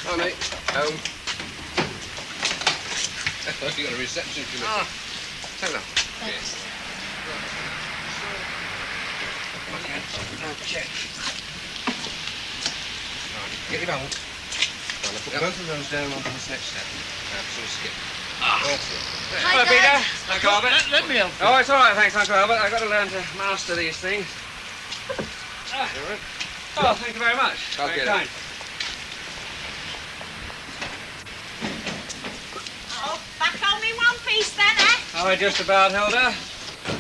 Hi, mate. Home. I thought you got a reception committee. Ah. Hello. Thanks. Okay. Right, get your belt. Well, I'll put both of those down onto this next step. So we skip. That's it. Hi, Peter. Uncle Albert. Let me help you. Oh, it's all right, thanks, Uncle Albert. I've got to learn to master these things. Oh, thank you very much. I'll very get kind. it. Oh, back on me one piece then, eh? Oh, just about, Hilda.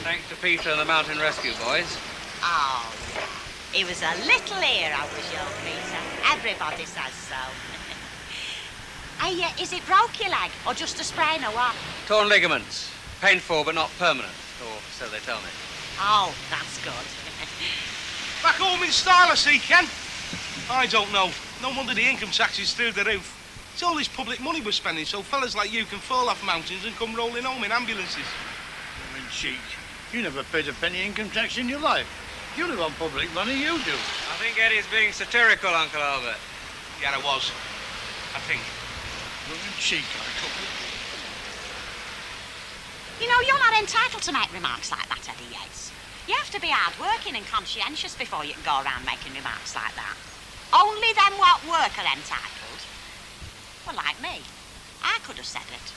Thanks to Peter and the Mountain Rescue boys. Oh, yeah. He was a little hero, was your Peter. Everybody says so. Hey, is it broke your leg, or just a sprain, or what? Torn ligaments. Painful, but not permanent. Or so they tell me. Oh, that's good. Back home in style, I see, Ken. I don't know. No wonder the income tax is through the roof. It's all this public money we're spending, so fellas like you can fall off mountains and come rolling home in ambulances. You're in cheek. You never paid a penny income tax in your life. You live on public money, you do. I think Eddie's being satirical, Uncle Albert. Yeah, I was. I think. You're in cheek, Uncle. You know, you're not entitled to make remarks like that, Eddie Yates. You have to be hard-working and conscientious before you can go around making remarks like that. Only them what work are entitled. Well, like me. I could have said it.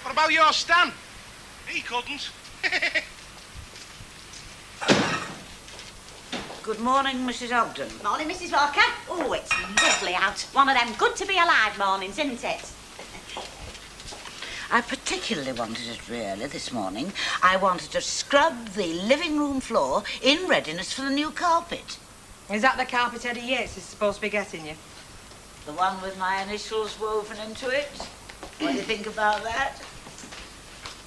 What about your Stan? He couldn't. Good morning, Mrs. Ogden. Morning, Mrs. Walker. Oh, it's lovely out. One of them good-to-be-alive mornings, isn't it? I particularly wanted it really this morning. I wanted to scrub the living room floor in readiness for the new carpet. Is that the carpet Eddie Yates is supposed to be getting you? The one with my initials woven into it? What do you think about that?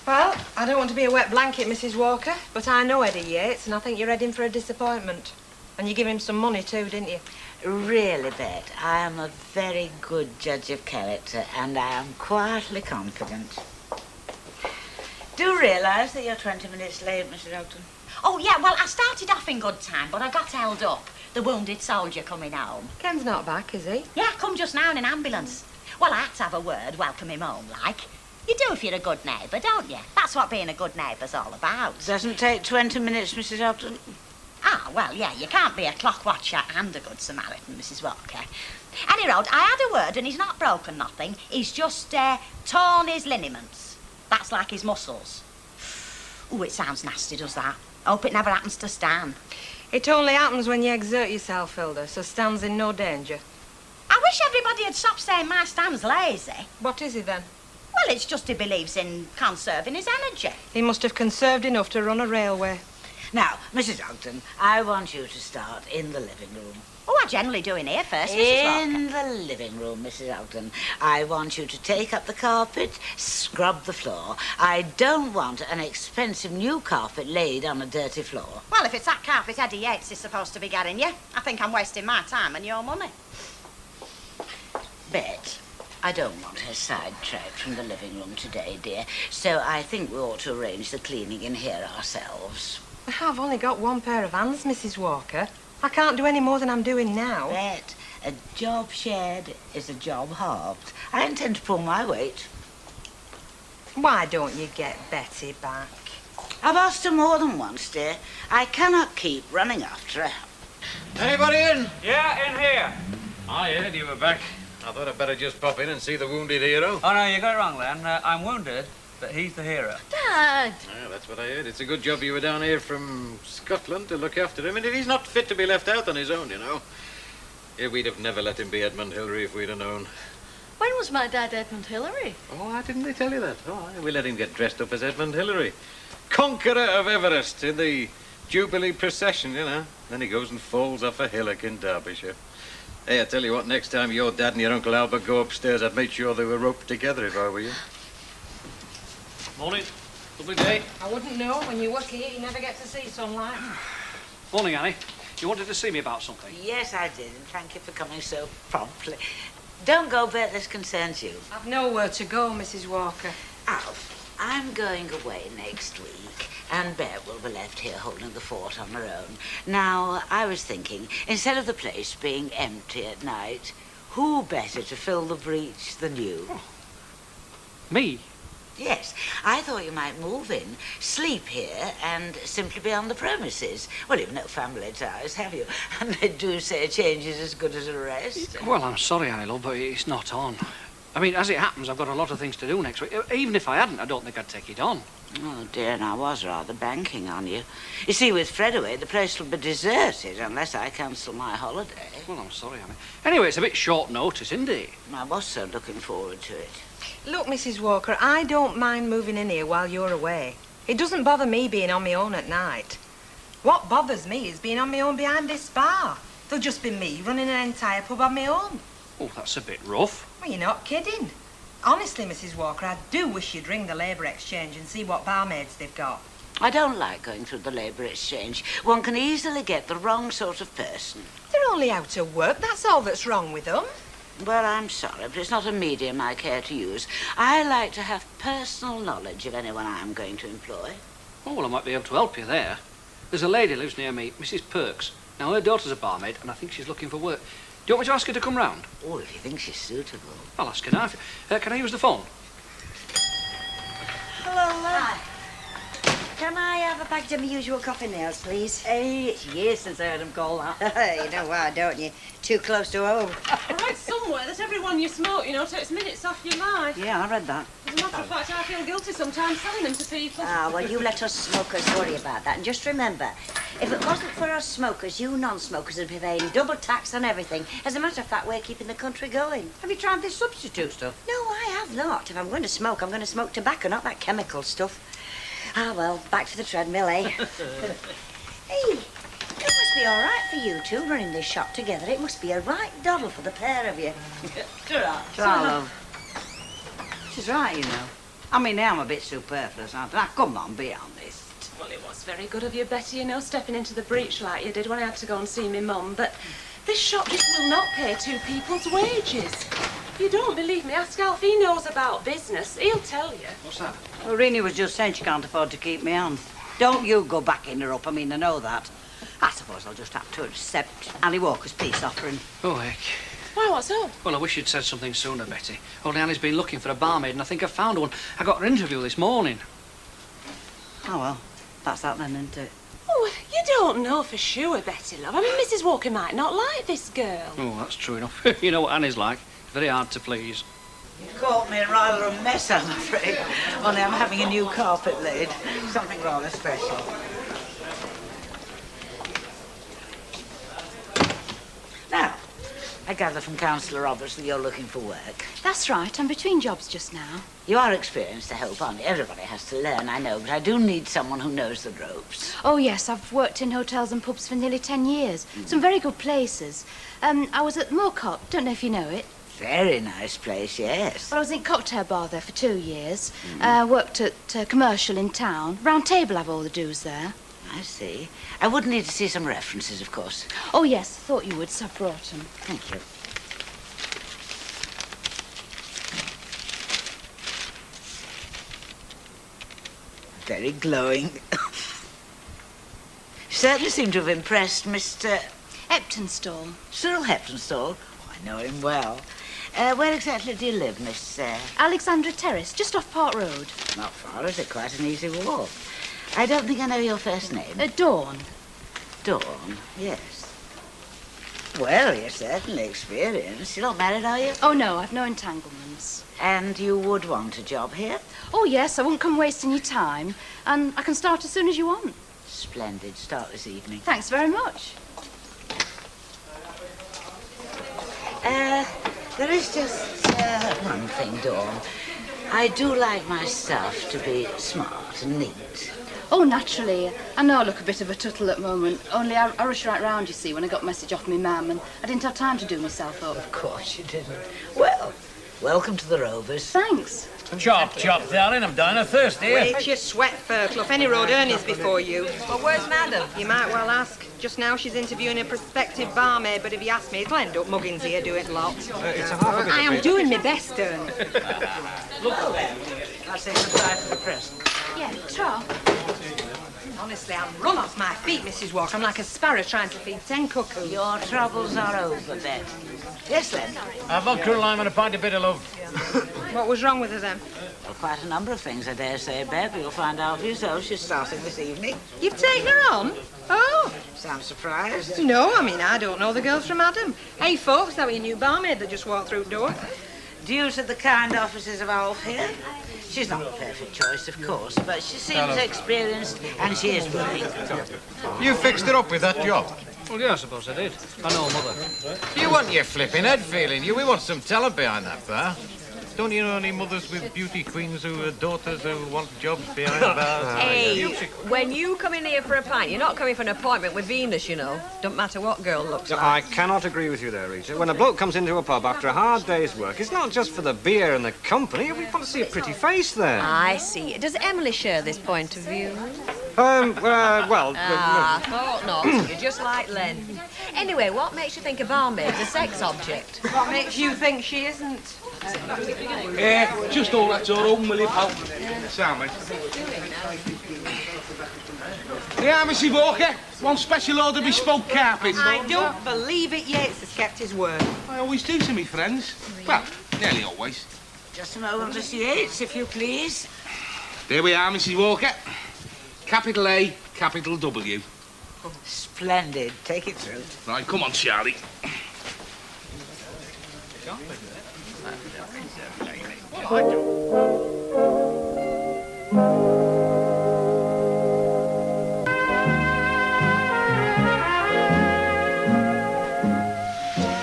Well, I don't want to be a wet blanket, Mrs. Walker, but I know Eddie Yates, and I think you're heading for a disappointment. And you give him some money too, didn't you? Really, Bet, I am a very good judge of character, and I am quietly confident. Do realise that you're 20 minutes late, Mrs. Ogden? Oh, yeah, well, I started off in good time, but I got held up. The wounded soldier coming home. Ken's not back, is he? Yeah, come just now in an ambulance. Well, I had to have a word, welcome him home, like. You do if you're a good neighbour, don't you? That's what being a good neighbour's all about. Doesn't take 20 minutes, Mrs. Ogden. Ah, well, yeah, you can't be a clock watcher and a good Samaritan, Mrs. Walker. Any road, I had a word and he's not broken nothing. He's just torn his lineaments. That's like his muscles. Oh, it sounds nasty, does that? Hope it never happens to Stan. It only happens when you exert yourself, Hilda, so Stan's in no danger. I wish everybody had stopped saying my Stan's lazy. What is he then? Well, it's just he believes in conserving his energy. He must have conserved enough to run a railway. Now, Mrs. Ogden, I want you to start in the living room. Oh, I generally do in here first, Mrs. Walker. In the living room, Mrs. Ogden. I want you to take up the carpet, scrub the floor. I don't want an expensive new carpet laid on a dirty floor. Well, if it's that carpet Eddie Yates is supposed to be getting you, I think I'm wasting my time and your money. Bet, I don't want her sidetracked from the living room today, dear, so I think we ought to arrange the cleaning in here ourselves. I've only got one pair of hands, Mrs. Walker. I can't do any more than I'm doing now. Bet, a job shared is a job halved. I intend to pull my weight. Why don't you get Betty back? I've asked her more than once, dear. I cannot keep running after her. Anybody in? Yeah, in here. I heard you were back. I thought I'd better just pop in and see the wounded hero. Oh, no, you got it wrong, Len. I'm wounded, but he's the hero. Dad! Yeah, that's what I heard. It's a good job you were down here from Scotland to look after him. And he's not fit to be left out on his own, you know. Yeah, we'd have never let him be Edmund Hillary if we'd have known. When was my dad Edmund Hillary? Oh, why didn't they tell you that? Oh, we let him get dressed up as Edmund Hillary. Conqueror of Everest in the Jubilee procession, you know. Then he goes and falls off a hillock in Derbyshire. Hey, I tell you what, next time your dad and your Uncle Albert go upstairs, I'd make sure they were roped together if I were you. Morning. Lovely day. I wouldn't know. When you work here, you never get to see sunlight. Morning, Annie. You wanted to see me about something? Yes, I did, and thank you for coming so promptly. Don't go, Bet, this concerns you. I've nowhere to go, Mrs. Walker. Alf, I'm going away next week, and Bev will be left here holding the fort on her own. Now, I was thinking, instead of the place being empty at night, who better to fill the breach than you? Oh. Me? Yes, I thought you might move in, sleep here, and simply be on the premises. Well, you've no family ties, have you? And they do say a change is as good as a rest. Well, I'm sorry, Annie, love, but it's not on. I mean, as it happens, I've got a lot of things to do next week. Even if I hadn't, I don't think I'd take it on. Oh, dear, and I was rather banking on you. You see, with Fred away, the place will be deserted unless I cancel my holiday. Well, I'm sorry, Annie. Anyway, it's a bit short notice, isn't it? I was so looking forward to it. Look, Mrs. Walker, I don't mind moving in here while you're away. It doesn't bother me being on my own at night. What bothers me is being on my own behind this bar. There'll just be me running an entire pub on my own. Oh, that's a bit rough. Well, you're not kidding. Honestly, Mrs. Walker, I do wish you'd ring the Labour Exchange and see what barmaids they've got. I don't like going through the Labour Exchange. One can easily get the wrong sort of person. They're only out of work, that's all that's wrong with them. Well, I'm sorry, but it's not a medium I care to use. I like to have personal knowledge of anyone I'm going to employ. Oh, well, I might be able to help you there. There's a lady lives near me, Mrs. Perks. Now, her daughter's a barmaid, and I think she's looking for work. Do you want me to ask her to come round? Oh, if you think she's suitable. I'll ask her now. Can I use the phone? Hello, love. Can I have a packet of my usual coffee nails, please? Hey, it's years since I heard him call that. You know why, don't you? Too close to home. I read somewhere that everyone you smoke, takes minutes off your life. Yeah, I read that. As a matter of fact, I feel guilty sometimes selling them to people. Ah, well, you let us smokers worry about that. And just remember, if it wasn't for us smokers, you non-smokers would be paying double tax on everything. As a matter of fact, we're keeping the country going. Have you tried this substitute stuff? No, I have not. If I'm going to smoke, I'm going to smoke tobacco, not that chemical stuff. Ah, well, back to the treadmill, eh? Hey, it must be all right for you two running this shop together. It must be a right doddle for the pair of you. Love. She's right, you know. I mean, I'm a bit superfluous, aren't I? Come on, be honest. Well, it was very good of you, Betty, stepping into the breach like you did when I had to go and see my mum. But this shop just will not pay two people's wages. If you don't believe me, ask Alf. He knows about business. He'll tell you. What's that? Well, Rini was just saying she can't afford to keep me on. Don't you go backing her up. I mean, I know that. I suppose I'll just have to accept Annie Walker's peace offering. Oh, heck. Why, what's up? Well, I wish you'd said something sooner, Betty. Only Annie's been looking for a barmaid, and I think I found one. I got her interview this morning. Oh, well, that's that then, isn't it? Oh, you don't know for sure, Betty, love. I mean, Mrs. Walker might not like this girl. Oh, that's true enough. You know what Annie's like. Very hard to please. You've caught me in rather a mess, I'm afraid. Only I'm having a new carpet laid. Something rather special. Now, I gather from Councillor Roberts that you're looking for work. That's right. I'm between jobs just now. You are experienced to help, aren't you? Everybody has to learn, I know, but I do need someone who knows the ropes. Oh, yes. I've worked in hotels and pubs for nearly 10 years. Some very good places. I was at Moorcock. Don't know if you know it. Very nice place, yes. Well, I was in cocktail bar there for 2 years. Worked at commercial in town. Round table have all the do's there. I see. I would need to see some references, of course. Oh, yes. I thought you would, so I brought them. Thank you. Very glowing. Certainly seem to have impressed Mr. Eptonstall. Cyril Heptonstall. Oh, I know him well. Where exactly do you live, Miss... Alexandra Terrace, just off Park Road. Not far, is it? Quite an easy walk. I don't think I know your first name. Dawn. Dawn, yes. Well, you're certainly experienced. You're not married, are you? Oh, no, I've no entanglements. And you would want a job here? Oh, yes, I won't come wasting your time. And I can start as soon as you want. Splendid. Start this evening. Thanks very much. There is just one thing, Dawn. I do like my staff to be smart and neat. Oh, naturally. I know I look a bit of a tuttle at the moment. Only I rush right round, you see, when I got a message off me mum, and I didn't have time to do myself up. Of course you didn't. Well, welcome to the Rovers. Thanks. Chop, chop, darling. I'm dying of thirst here. Wait your sweat, Fairclough. Any road earnings before you. Well, where's Madam? You might well ask. Just now she's interviewing a prospective barmaid, but if you ask me, it'll end up Muggins here doing lots. I am doing my best, Ernie. Look, I'll say goodbye for the present. Yeah, Trot. Honestly, I'm run off my feet, Mrs. Walker. I'm like a sparrow trying to feed 10 cuckoos. Your troubles are over, Bet. Yes, Len? Vodka and lime and a pint of bitter, love. What was wrong with her then? Well, quite a number of things, I dare say, Bev. You'll find out for yourself. She's starting this evening. You've taken her on? Oh. Sounds surprised. No, I mean, I don't know the girls from Adam. Hey, folks, that was your new barmaid that just walked through the door. Due to the kind offices of Alf here. She's not the perfect choice, of course, but she seems experienced and she is willing. You fixed it up with that job? Well, yeah, I suppose I did. I know, Mother. You want your flipping head feeling, you. We want some talent behind that bar. Don't you know any mothers with beauty queens who are daughters who want jobs behind bars? Hey, when you come in here for a pint, you're not coming for an appointment with Venus, you know. Don't matter what girl looks like. I cannot agree with you there, Rita. When a bloke comes into a pub after a hard day's work, it's not just for the beer and the company. We want to see a pretty face there. I see. Does Emily share this point of view? Well... I thought not. You're just like Len. Anyway, what makes you think a barmaid's a sex object? What makes you think she isn't? Just all that's all open, will you, pal? Simon. Yeah, Mrs. Walker. One special order bespoke carpet. I don't believe it yet. It's kept his word. I always do to me friends. Well, nearly always. Just a moment, Mr. Yates, if you please. There we are, Mrs. Walker. Capital A, capital W. Splendid. Take it through. Right, come on, Charlie. Is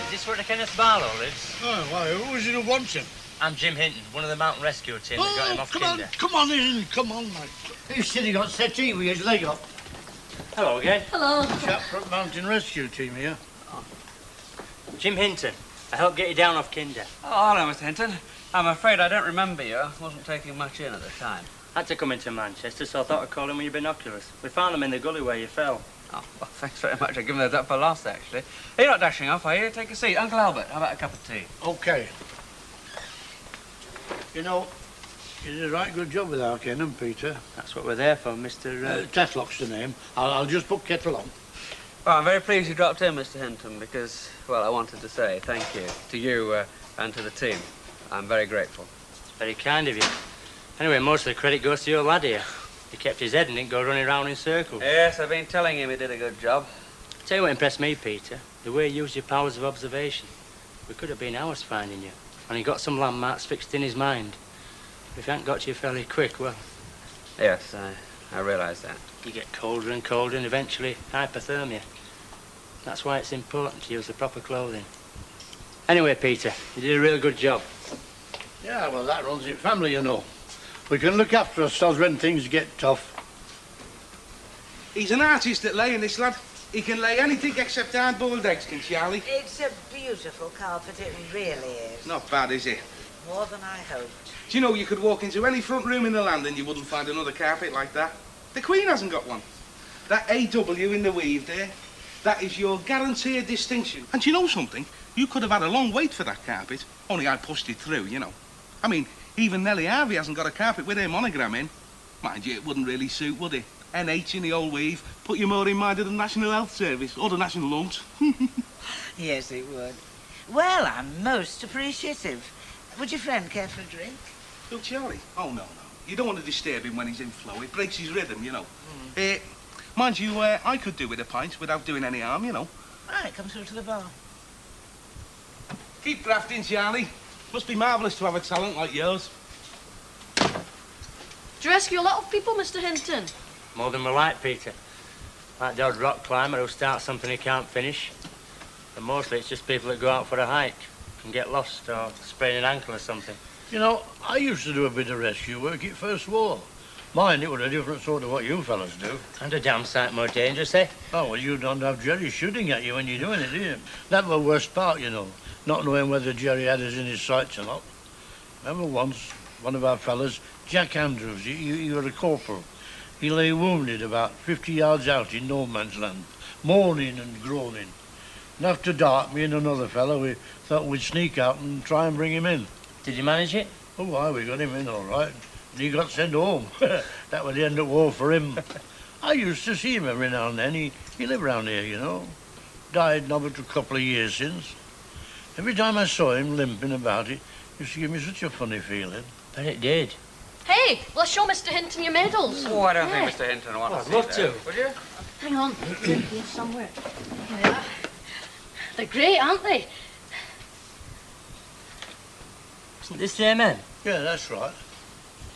this where the Kenneth Barlow lives? Oh, why, who is it who wants him? I'm Jim Hinton, one of the mountain rescue team that got him off Kinder. Come on in, come on, mate. He's sitting on settee with his leg up. Hello again. Hello. Chap from Mountain Rescue Team here. Jim Hinton. I helped get you down off Kinder. Oh, hello, Mr. Hinton. I'm afraid I don't remember you. I wasn't taking much in at the time. Had to come into Manchester, so I thought I'd call in with your binoculars. We found them in the gully where you fell. Oh, well, thanks very much. I'd given those up for last, actually. You're not dashing off, are you? Take a seat. Uncle Albert, how about a cup of tea? OK. You know, you did a right good job with our Kennan, Peter. That's what we're there for, Mr. Tetlock's the name. I'll just put Kettle on. Well, I'm very pleased you dropped in, Mr. Hinton, because, well, I wanted to say thank you to you and to the team. I'm very grateful. It's very kind of you. Anyway, most of the credit goes to your lad here. He kept his head and didn't go running round in circles. Yes, I've been telling him he did a good job. Tell you what impressed me, Peter, the way you used your powers of observation. We could have been hours finding you, and he got some landmarks fixed in his mind. If he hadn't got you fairly quick, well... Yes, I realise that. You get colder and colder and eventually hypothermia. That's why it's important to use the proper clothing. Anyway, Peter, you did a real good job. Yeah, well, that runs in family, you know. We can look after ourselves when things get tough. He's an artist at laying, this lad. He can lay anything except hard-boiled eggs, can Charlie? It's a beautiful carpet, it really is. Not bad, is it? More than I hoped. Do you know, you could walk into any front room in the land and you wouldn't find another carpet like that. The Queen hasn't got one. That AW in the weave there, that is your guaranteed distinction. And do you know something? You could have had a long wait for that carpet, only I pushed it through, you know. I mean, even Nellie Harvey hasn't got a carpet with her monogram in. Mind you, it wouldn't really suit, would it? NH in the old weave, put you more in mind of the National Health Service, or the National Lungs. Yes, it would. Well, I'm most appreciative. Would your friend care for a drink? Oh, Charlie? Oh, no. You don't want to disturb him when he's in flow. It breaks his rhythm, you know. Mind you, I could do with a pint without doing any harm, you know. Right, come through to the bar. Keep grafting, Charlie. Must be marvellous to have a talent like yours. Do you rescue a lot of people, Mr. Hinton? More than we like, Peter. Like the odd rock climber who starts something he can't finish. And mostly it's just people that go out for a hike and get lost or sprain an ankle or something. You know, I used to do a bit of rescue work at First War. Mine, it was a different sort of what you fellas do. And a damn sight more dangerous, eh? Oh, well, you don't have Jerry shooting at you when you're doing it, do you? That's the worst part, you know, not knowing whether Jerry had us in his sights or not. Remember once, one of our fellas, Jack Andrews, he was a corporal. He lay wounded about 50 yards out in no man's land, moaning and groaning. And after dark, me and another fellow, we thought we'd sneak out and try and bring him in. Did you manage it? Oh, aye, we got him in all right. And he got sent home. That was the end of war for him. I used to see him every now and then. He lived round here, you know. Died not but a couple of years since. Every time I saw him limping about, it used to give me such a funny feeling. Bet it did. Hey, let's show Mr. Hinton your medals. Oh, I don't think Mr. Hinton will want to see love to. Would you? Hang on. They're here somewhere. Here they are. They're great, aren't they? Isn't this their men? Yeah, that's right.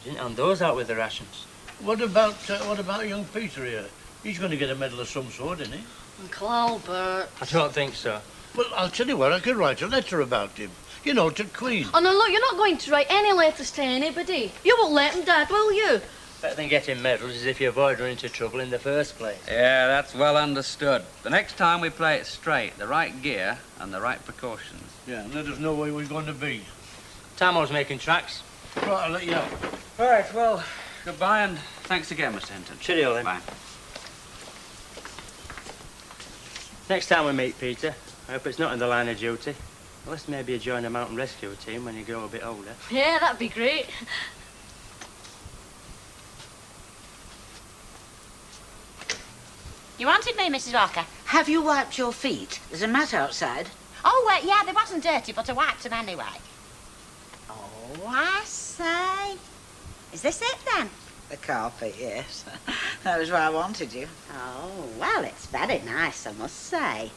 Didn't hand those out with the rations. What about young Peter here? He's going to get a medal of some sort, isn't he? Uncle Albert. I don't think so. Well, I'll tell you what, I could write a letter about him. You know, to Queen. Oh, no, look, you're not going to write any letters to anybody. You won't let him, Dad, will you? Better than getting medals is if you avoid running into trouble in the first place. Yeah, that's well understood. The next time we play it straight, the right gear and the right precautions. Yeah, and let us know where we're going to be. Tamo's making tracks. Right, I'll let you know. All right, well, goodbye and thanks again, Mr. Hinton. Cheerio, then. Bye. Next time we meet, Peter, I hope it's not in the line of duty. Unless maybe you join a mountain rescue team when you grow a bit older. Yeah, that'd be great. You wanted me, Mrs. Walker? Have you wiped your feet? There's a mat outside. Oh, yeah, they wasn't dirty, but I wiped them anyway. Oh, I say. Is this it, then? The carpet, yes. That was why I wanted you. Oh, well, it's very nice, I must say.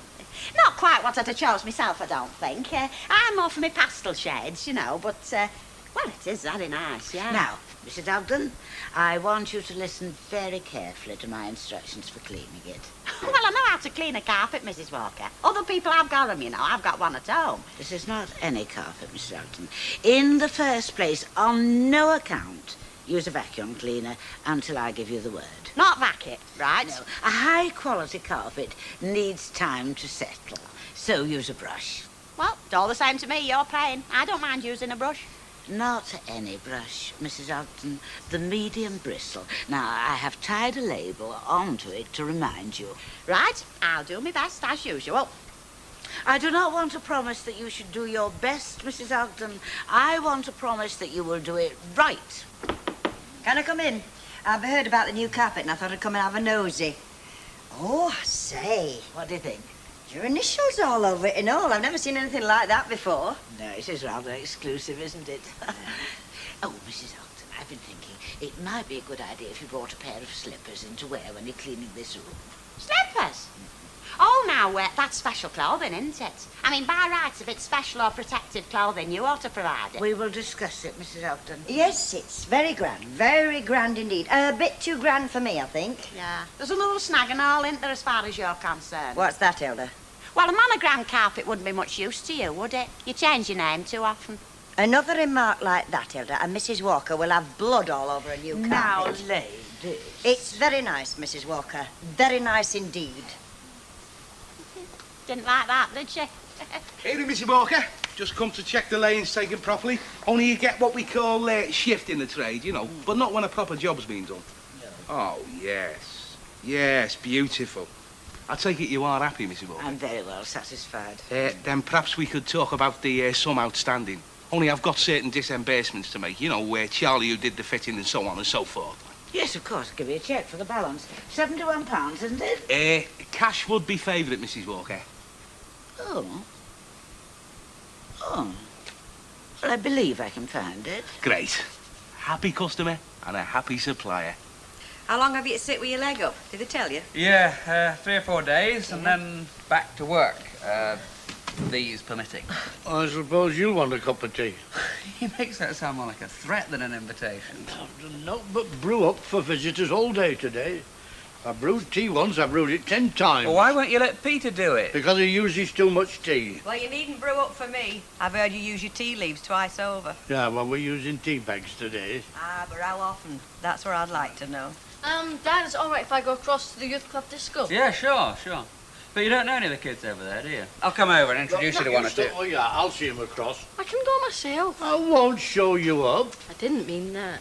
Not quite what I'd have chose myself, I don't think. I'm more for my pastel shades, you know, but, well, it is very nice, yeah. Now, Mrs. Ogden, I want you to listen very carefully to my instructions for cleaning it. Well, I know how to clean a carpet, Mrs. Walker. Other people have got them, you know. I've got one at home. This is not any carpet, Mrs. Ogden. In the first place, on no account, use a vacuum cleaner until I give you the word. Not vacuum, right? No, a high-quality carpet needs time to settle, so use a brush. Well, it's all the same to me. You're paying. I don't mind using a brush. Not any brush, Mrs. Ogden. The medium bristle. Now, I have tied a label onto it to remind you. Right, I'll do my best, as usual. I do not want to promise that you should do your best, Mrs. Ogden. I want to promise that you will do it right. Can I come in? I've heard about the new carpet and I thought I'd come and have a nosy. Oh, I say. What do you think? Your initials all over it and all. I've never seen anything like that before. No, it is rather exclusive, isn't it? Oh, Mrs. Ogden, I've been thinking it might be a good idea if you brought a pair of slippers in to wear when you're cleaning this room. Slippers? Oh, now, that's special clothing, isn't it? I mean, by rights, if it's special or protective clothing, you ought to provide it. We will discuss it, Mrs. Ogden. Yes, it's very grand indeed. A bit too grand for me, I think. Yeah. There's a little snag and all, isn't there, as far as you're concerned? What's that, Hilda? Well, a monogram carpet wouldn't be much use to you, would it? You change your name too often. Another remark like that, Hilda, and Mrs. Walker will have blood all over a new carpet. Now, ladies. It's very nice, Mrs. Walker. Very nice indeed. Didn't like that, did you? Here, Mrs. Walker. Just come to check the lane's taken properly. Only you get what we call shift in the trade, you know, but not when a proper job's been done. No. Oh, yes. Yes, beautiful. I take it you are happy, Mrs. Walker? I'm very well satisfied. Then perhaps we could talk about the sum outstanding. Only I've got certain disembursements to make, you know, where Charlie who did the fitting and so on and so forth. Yes, of course. Give me a cheque for the balance. £71, isn't it? Cash would be favourite, Mrs. Walker. Oh. Oh. Well, I believe I can find it. Great. Happy customer and a happy supplier. How long have you to sit with your leg up? Did they tell you? Yeah, 3 or 4 days, and then back to work. These permitting. I suppose you'll want a cup of tea. He makes that sound more like a threat than an invitation. No, but brew up for visitors all day today. I brewed tea once, I brewed it 10 times. Well, why won't you let Peter do it? Because he uses too much tea. Well, you needn't brew up for me. I've heard you use your tea leaves twice over. Yeah, well, we're using tea bags today. Ah, but how often? That's what I'd like to know. Dad, is it all right if I go across to the youth club disco? Yeah, sure. But you don't know any of the kids over there, do you? I'll come over and introduce you to one or two. Oh, yeah, I'll see him across. I can go myself. I won't show you up. I didn't mean that.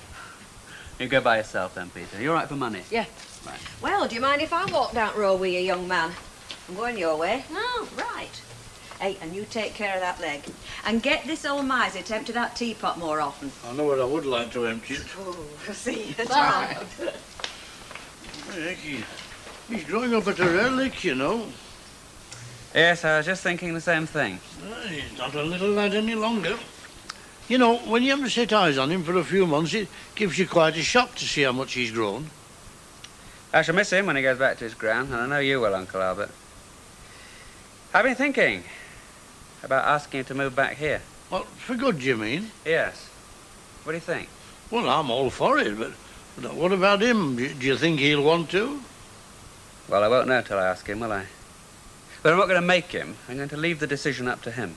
You go by yourself then, Peter. You all right for money? Yeah. Right. Well, do you mind if I walk down the road with you, young man? I'm going your way. No, right. Hey, and you take care of that leg. And get this old miser to empty that teapot more often. I know what I would like to empty it. Oh, see you. Bye. Heck, he's growing up at a relic, you know. Yes, I was just thinking the same thing. He's not a little lad any longer. You know, when you ever set eyes on him for a few months, it gives you quite a shock to see how much he's grown. I shall miss him when he goes back to his gran, and I know you will, Uncle Albert. I've been thinking about asking you to move back here. Well, for good, do you mean? Yes. What do you think? Well, I'm all for it, but what about him? Do you think he'll want to? Well, I won't know till I ask him, will I? But I'm not going to make him. I'm going to leave the decision up to him.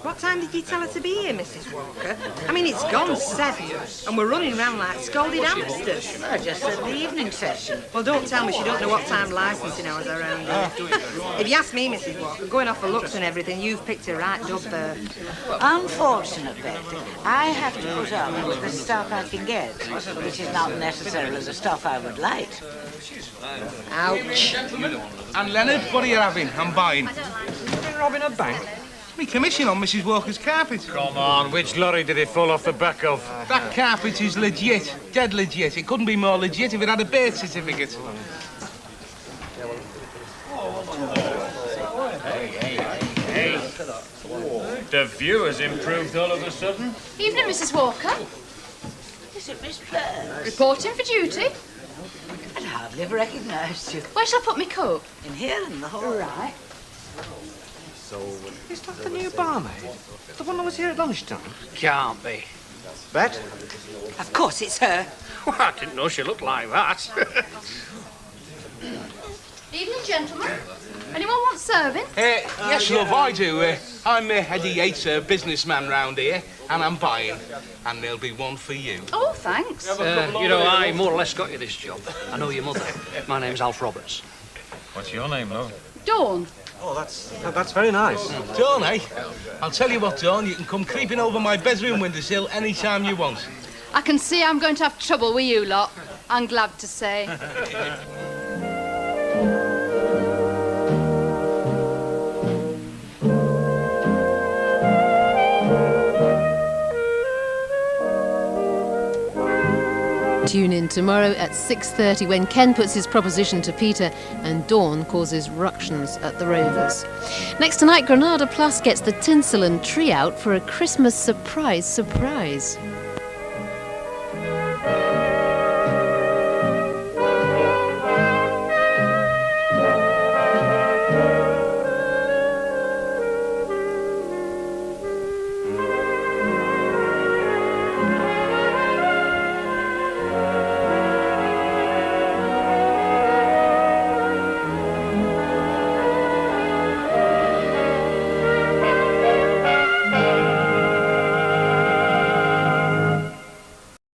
What time did you tell her to be here, Mrs. Walker? I mean, it's gone 7, and we're running around like scolded hamsters. Just at the evening session. Well, don't tell me she don't know what time licensing hours are around here. If you ask me, Mrs. Walker, going off for looks and everything, you've picked a right dub there. Unfortunately, I have to put up with the stuff I can get, which is not necessarily the stuff I would like. Ouch. And Leonard, what are you having? I'm buying. You've been robbing a bank? Me commission on Mrs. Walker's carpet. Come on, which lorry did it fall off the back of? That carpet is legit. Dead legit. It couldn't be more legit if it had a birth certificate. Hey. The view has improved all of a sudden. Evening, Mrs. Walker. Is it Miss Blair? Reporting for duty. I'd hardly have recognised you. Where shall I put my coat? In here, in the hall. Right. Is that the new barmaid? The one that was here at lunchtime? Can't be. Bet? Of course it's her. Well, I didn't know she looked like that. Evening, gentlemen. Anyone want serving? Yes, love, I do. I'm Eddie Yates, a businessman round here, and I'm buying. And there'll be one for you. Oh, thanks. You know, I more or less got you this job. I know your mother. My name's Alf Roberts. What's your name, love? Dawn. Oh, that's very nice. Dawn, eh? I'll tell you what, Dawn, you can come creeping over my bedroom windowsill any time you want. I can see I'm going to have trouble with you lot. I'm glad to say. Tune in tomorrow at 6:30 when Ken puts his proposition to Peter and Dawn causes ructions at the Rovers. Next tonight, Granada Plus gets the tinsel and tree out for a Christmas surprise.